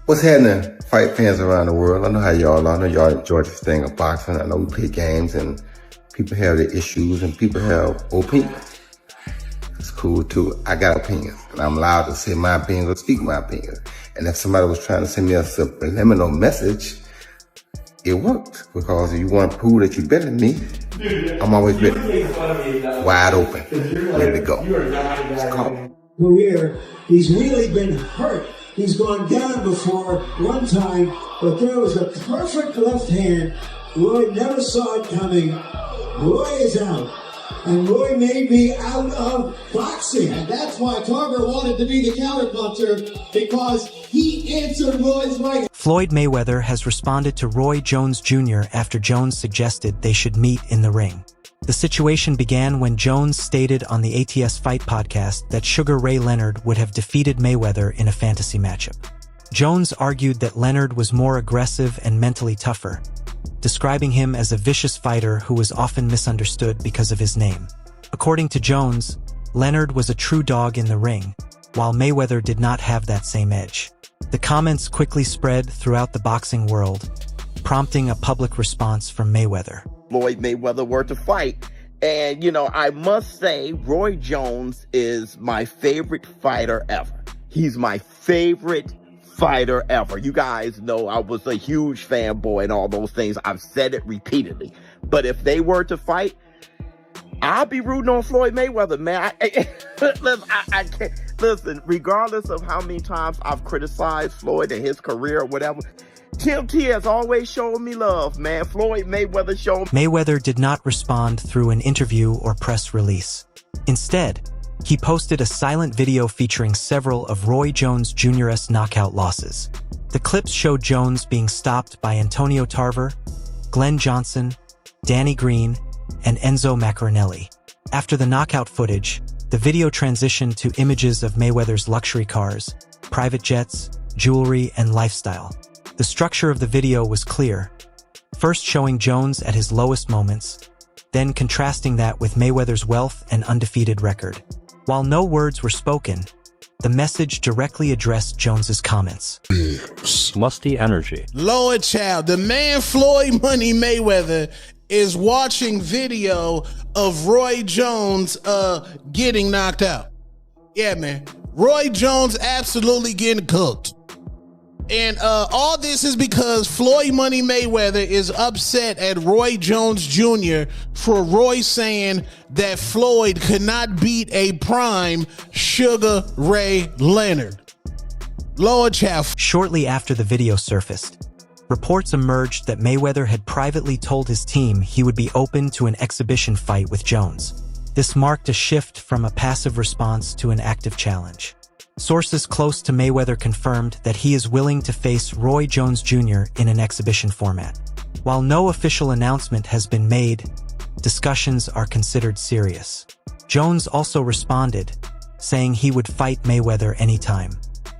What's happening, fight fans around the world? I know how y'all are. I know y'all enjoy this thing of boxing. I know we play games and people have their issues and people have opinions. It's cool too. I got opinions and I'm allowed to say my opinions or speak my opinions. And if somebody was trying to send me a subliminal message, it worked, because if you want to prove that you're better than me, I'm always ready. Wide open, ready to go. Career, he's really been hurt. He's gone down before one time, but there was a perfect left hand. Roy never saw it coming. Roy is out. And Roy may be out of boxing. And that's why Tarver wanted to be the counterpuncher, because he answered Roy's right. Floyd Mayweather has responded to Roy Jones Jr. after Jones suggested they should meet in the ring. The situation began when Jones stated on the ATS Fight podcast that Sugar Ray Leonard would have defeated Mayweather in a fantasy matchup. Jones argued that Leonard was more aggressive and mentally tougher, describing him as a vicious fighter who was often misunderstood because of his name. According to Jones, Leonard was a true dog in the ring, while Mayweather did not have that same edge. The comments quickly spread throughout the boxing world, prompting a public response from Mayweather. Floyd Mayweather were to fight. And, I must say, Roy Jones is my favorite fighter ever. He's my favorite fighter ever. You guys know I was a huge fanboy and all those things. I've said it repeatedly. But if they were to fight, I'll be rooting on Floyd Mayweather, man. I can't. Listen, regardless of how many times I've criticized Floyd and his career or whatever, Tim T has always shown me love, man. Floyd Mayweather showed me. Mayweather did not respond through an interview or press release. Instead, he posted a silent video featuring several of Roy Jones Jr.'s knockout losses. The clips showed Jones being stopped by Antonio Tarver, Glenn Johnson, Danny Green, and Enzo Maccarinelli. After the knockout footage, the video transitioned to images of Mayweather's luxury cars, private jets, jewelry, and lifestyle. The structure of the video was clear, first showing Jones at his lowest moments, then contrasting that with Mayweather's wealth and undefeated record. While no words were spoken, the message directly addressed Jones's comments. Musty energy. Lord child, the man Floyd Money Mayweather is watching video of Roy Jones getting knocked out. Yeah, man. Roy Jones absolutely getting cooked. And all this is because Floyd Money Mayweather is upset at Roy Jones Jr. for Roy saying that Floyd could not beat a prime Sugar Ray Leonard. Lord child. Shortly after the video surfaced, reports emerged that Mayweather had privately told his team he would be open to an exhibition fight with Jones. This marked a shift from a passive response to an active challenge. Sources close to Mayweather confirmed that he is willing to face Roy Jones Jr. in an exhibition format. While no official announcement has been made, discussions are considered serious. Jones also responded, saying he would fight Mayweather anytime.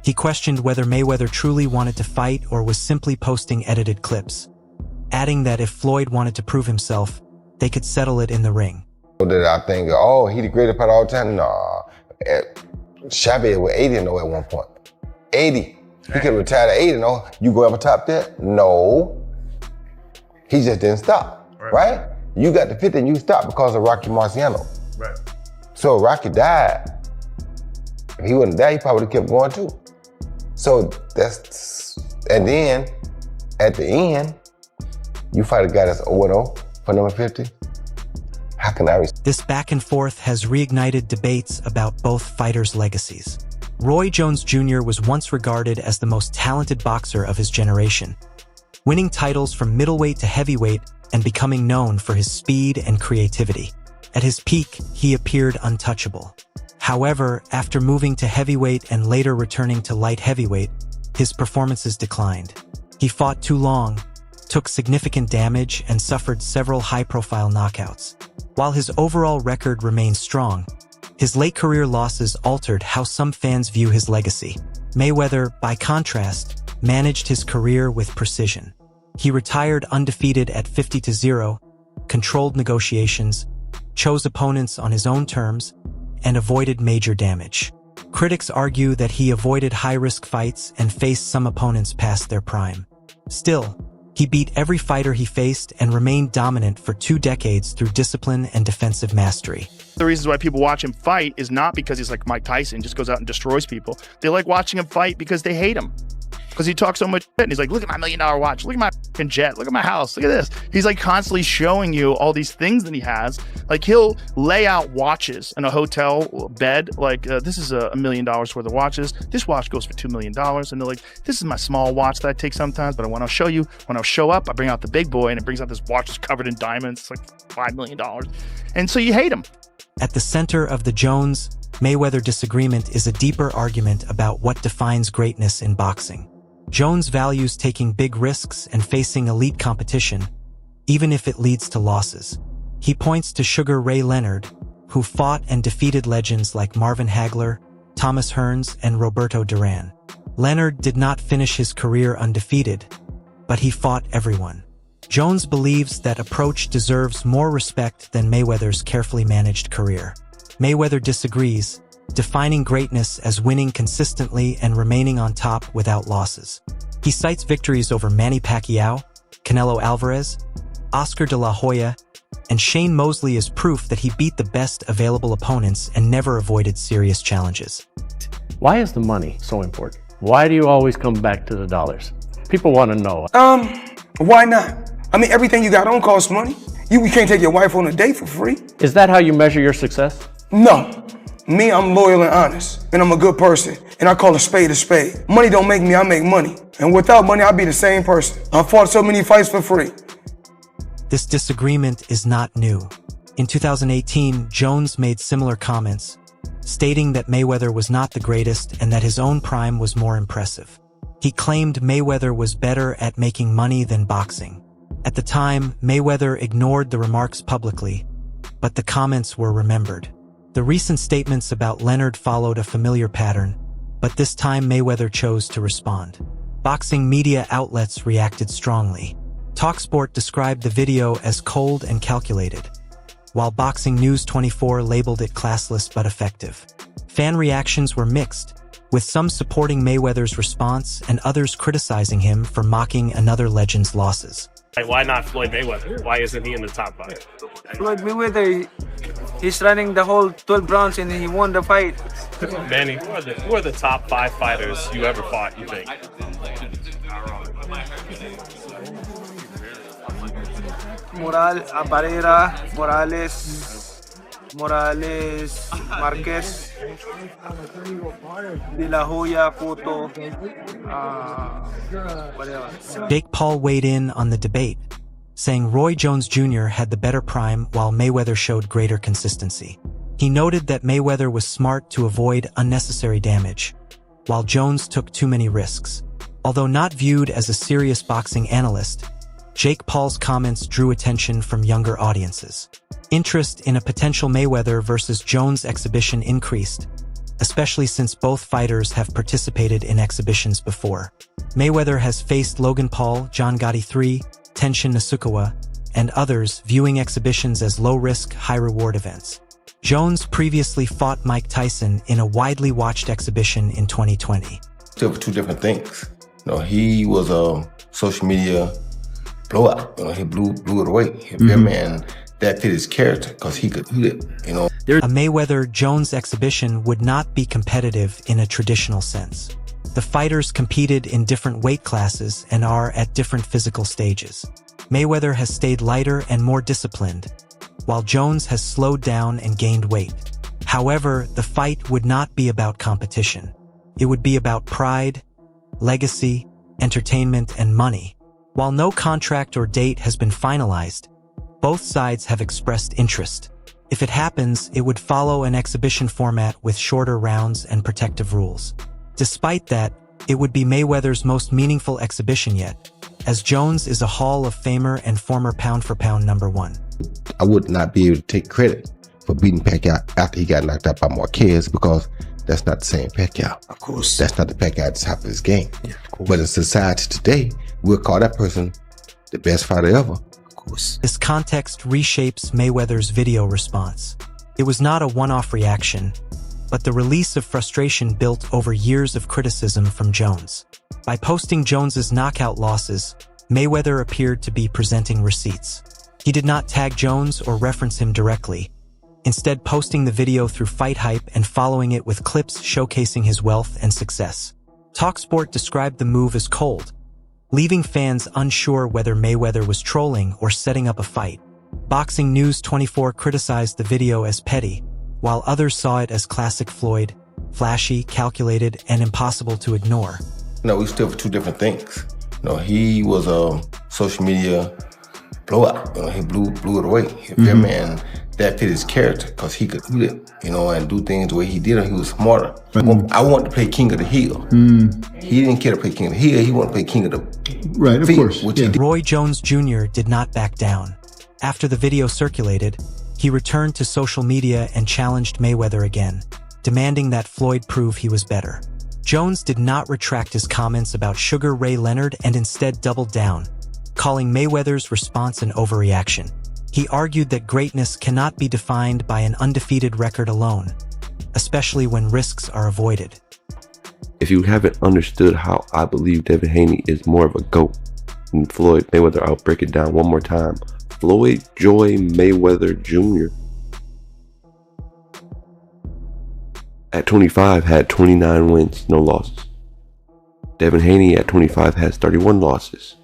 He questioned whether Mayweather truly wanted to fight or was simply posting edited clips, adding that if Floyd wanted to prove himself, they could settle it in the ring. Did I think, he the greatest fighter all the time? Nah. Chavez was 80-0 at one point. 80. He could have retired at 80-0. You go ever top that? No. He just didn't stop, right? You got to 50 and you stopped because of Rocky Marciano. Right. So Rocky died. If he wouldn't die, he probably would have kept going too. So and then at the end, you fight a guy that's 0-0 for number 50. How can I This back and forth has reignited debates about both fighters' legacies. Roy Jones Jr. was once regarded as the most talented boxer of his generation, winning titles from middleweight to heavyweight and becoming known for his speed and creativity. At his peak, he appeared untouchable. However, after moving to heavyweight and later returning to light heavyweight, his performances declined. He fought too long, took significant damage, and suffered several high-profile knockouts. While his overall record remained strong, his late career losses altered how some fans view his legacy. Mayweather, by contrast, managed his career with precision. He retired undefeated at 50-0, controlled negotiations, chose opponents on his own terms, and avoided major damage. Critics argue that he avoided high-risk fights and faced some opponents past their prime. Still, he beat every fighter he faced and remained dominant for 2 decades through discipline and defensive mastery. The reasons why people watch him fight is not because he's like Mike Tyson, just goes out and destroys people. They like watching him fight because they hate him. Because he talks so much shit and he's like, look at my $1 million watch, look at my fucking jet, look at my house, look at this. He's like constantly showing you all these things that he has. Like he'll lay out watches in a hotel bed. Like this is $1 million worth of watches. This watch goes for $2 million. And they're like, this is my small watch that I take sometimes, but when I'll show you, when I'll show up, I bring out the big boy and it brings out this watch that's covered in diamonds. It's like $5 million. And so you hate him. At the center of the Jones-Mayweather disagreement is a deeper argument about what defines greatness in boxing. Jones values taking big risks and facing elite competition, even if it leads to losses. He points to Sugar Ray Leonard, who fought and defeated legends like Marvin Hagler, Thomas Hearns, and Roberto Duran. Leonard did not finish his career undefeated, but he fought everyone. Jones believes that approach deserves more respect than Mayweather's carefully managed career. Mayweather disagrees, defining greatness as winning consistently and remaining on top without losses. He cites victories over Manny Pacquiao, Canelo Alvarez, Oscar de la Hoya, and Shane Mosley as proof that he beat the best available opponents and never avoided serious challenges. Why is the money so important? Why do you always come back to the dollars? People want to know. Why not? I mean, everything you got on costs money. You can't take your wife on a date for free. Is that how you measure your success? No. Me, I'm loyal and honest, and I'm a good person, and I call a spade a spade. Money don't make me, I make money. And without money, I'd be the same person. I fought so many fights for free. This disagreement is not new. In 2018, Jones made similar comments, stating that Mayweather was not the greatest and that his own prime was more impressive. He claimed Mayweather was better at making money than boxing. At the time, Mayweather ignored the remarks publicly, but the comments were remembered. The recent statements about Leonard followed a familiar pattern, but this time Mayweather chose to respond. Boxing media outlets reacted strongly. TalkSport described the video as cold and calculated, while Boxing News 24 labeled it classless but effective. Fan reactions were mixed, with some supporting Mayweather's response and others criticizing him for mocking another legend's losses. Why not Floyd Mayweather? Why isn't he in the top 5? Floyd Mayweather, he's running the whole 12 rounds and he won the fight. Manny, who are the top 5 fighters you ever fought, you think? Barrera, Morales, Marquez, De La Hoya, Cotto, Jake Paul weighed in on the debate, saying Roy Jones Jr had the better prime while Mayweather showed greater consistency. He noted that Mayweather was smart to avoid unnecessary damage, while Jones took too many risks. Although not viewed as a serious boxing analyst, Jake Paul's comments drew attention from younger audiences. Interest in a potential Mayweather versus Jones exhibition increased, especially since both fighters have participated in exhibitions before. Mayweather has faced Logan Paul, John Gotti III, Tenshin Nasukawa, and others, viewing exhibitions as low-risk, high-reward events. Jones previously fought Mike Tyson in a widely watched exhibition in 2020. Two different things. He was a social media blowout. He blew it away. And that fit his character because he could do it. A Mayweather-Jones exhibition would not be competitive in a traditional sense. The fighters competed in different weight classes and are at different physical stages. Mayweather has stayed lighter and more disciplined, while Jones has slowed down and gained weight. However, the fight would not be about competition. It would be about pride, legacy, entertainment, and money. While no contract or date has been finalized, both sides have expressed interest. If it happens, it would follow an exhibition format with shorter rounds and protective rules. Despite that, it would be Mayweather's most meaningful exhibition yet, as Jones is a Hall of Famer and former pound-for-pound #1. I would not be able to take credit for beating Pacquiao after he got knocked out by Marquez because that's not the same Pacquiao. Of course. That's not the Pacquiao at the top of his game. Yeah, of course. But in society today, we'll call that person the best fighter ever. Of course. This context reshapes Mayweather's video response. It was not a one-off reaction. but the release of frustration built over years of criticism from Jones. By posting Jones's knockout losses, Mayweather appeared to be presenting receipts. He did not tag Jones or reference him directly, instead posting the video through Fight Hype and following it with clips showcasing his wealth and success. TalkSport described the move as cold, leaving fans unsure whether Mayweather was trolling or setting up a fight. Boxing News 24 criticized the video as petty, while others saw it as classic Floyd, flashy, calculated, and impossible to ignore. No, we stood for two different things. He was a social media blowout. He blew it away. You feel me? And that fit his character because he could do it, and do things the way he did it. He was smarter. I wanted to play King of the Hill. He didn't care to play King of the Hill. He wanted to play King of the of course. Roy Jones Jr. did not back down. After the video circulated, he returned to social media and challenged Mayweather again, demanding that Floyd prove he was better. Jones did not retract his comments about Sugar Ray Leonard and instead doubled down, calling Mayweather's response an overreaction. He argued that greatness cannot be defined by an undefeated record alone, especially when risks are avoided. If you haven't understood how I believe Devin Haney is more of a GOAT than Floyd Mayweather, I'll break it down one more time. Floyd Joy Mayweather Jr. at 25 had 29 wins, no losses. Devin Haney at 25 has 31 losses.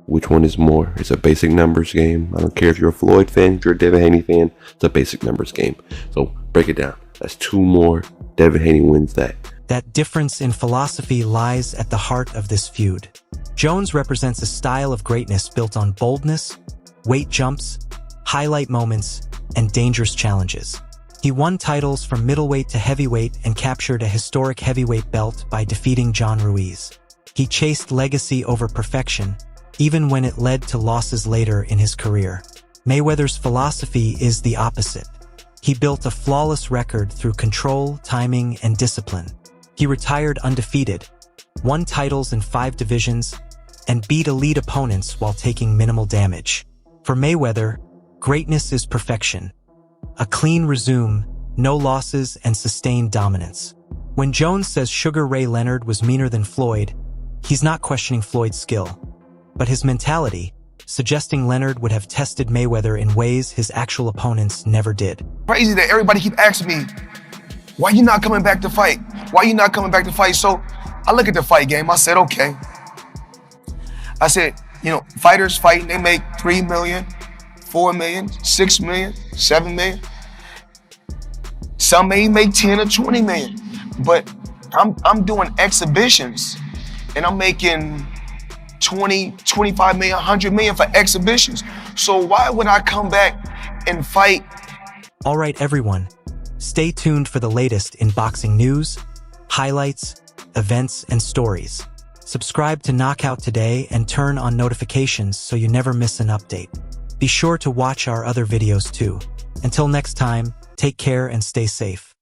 Which one is more? It's a basic numbers game. I don't care if you're a Floyd fan, if you're a Devin Haney fan, it's a basic numbers game. So break it down. That's 2 more. Devin Haney wins that. That difference in philosophy lies at the heart of this feud. Jones represents a style of greatness built on boldness, weight jumps, highlight moments, and dangerous challenges. He won titles from middleweight to heavyweight and captured a historic heavyweight belt by defeating John Ruiz. He chased legacy over perfection, even when it led to losses later in his career. Mayweather's philosophy is the opposite. He built a flawless record through control, timing, and discipline. He retired undefeated, won titles in 5 divisions, and beat elite opponents while taking minimal damage. For Mayweather, greatness is perfection. A clean resume, no losses, and sustained dominance. When Jones says Sugar Ray Leonard was meaner than Floyd, he's not questioning Floyd's skill, but his mentality, suggesting Leonard would have tested Mayweather in ways his actual opponents never did. Crazy that everybody keep asking me, why you not coming back to fight? Why you not coming back to fight? So I look at the fight game, I said, okay. I said, fighters fighting, they make 3 million, 4 million, 6 million, 7 million. Some may make 10 or 20 million, but I'm doing exhibitions and I'm making 20, 25 million, 100 million for exhibitions. So why would I come back and fight? All right, everyone, stay tuned for the latest in boxing news, highlights, events, and stories. Subscribe to Knockout today and turn on notifications so you never miss an update. Be sure to watch our other videos too. Until next time, take care and stay safe.